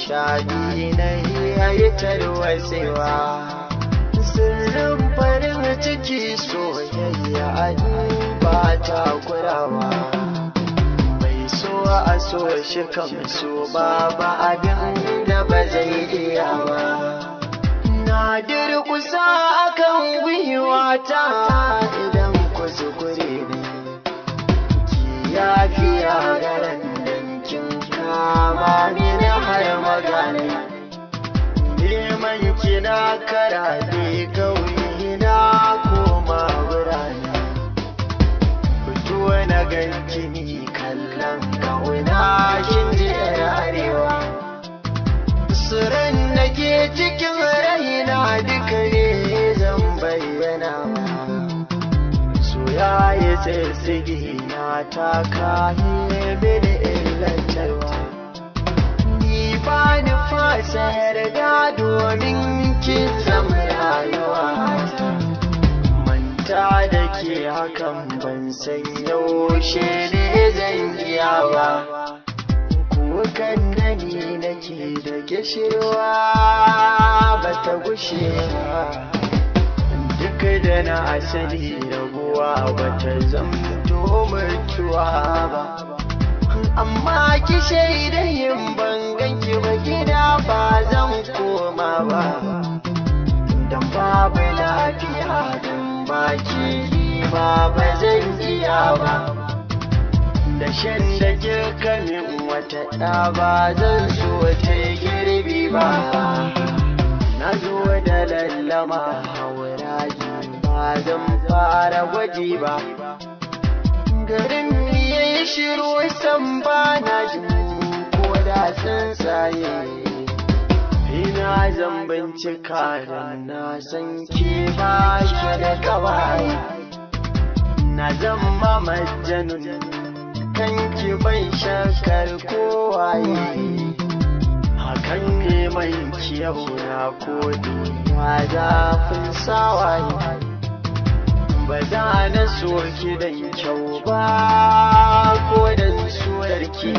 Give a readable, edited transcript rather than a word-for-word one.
nishadi na yayi tarwatsewa. Sirrin farin ciki soyayya ba ta kurawa. Mai so a so shi kan so babu abin da ba zai iya ba. Na durkusa akan gwiwata idan kuskure ne. Yafiya garan dankin kama ni na har magana. Neman kina karaɗe kauye na koma birane. Fito na ganki ni kallon kauna kin ji arewa. Suran nake cikin raina duka ne zan bayyana. Soyayya tsitsigi na ta kayi mini illantarwa. Ni ba ni fasa yarda domin kin zama rayuwa. Manta da ke hakan ban san yaushe ne zan iya ba. Kukan da ni nake da gishirwa ba ta gushe ba. Duk da na asali rabuwa ba ta zamto mutuwa ba. Amma ki shaida yin banganki ba gida ba zan koma ba. Dan babu lafiya dan baki ba ba zan iya ba. Da shan da girka min wata ɗa ba zan so ta girbi ba. Na zo da lallama hauraji ba zan fara gwaji ba. Garin ya yi shiru san ba na jin ko da tsuntsaye. Ina zan bincika da na san ke ba shi da kawai. Na zama majanun kanki bai shakar kowaye. Hakan ne mai kyau na kodi ya zafin sawaye. Ba za na so ki dan kyau ba ko dan surar ki.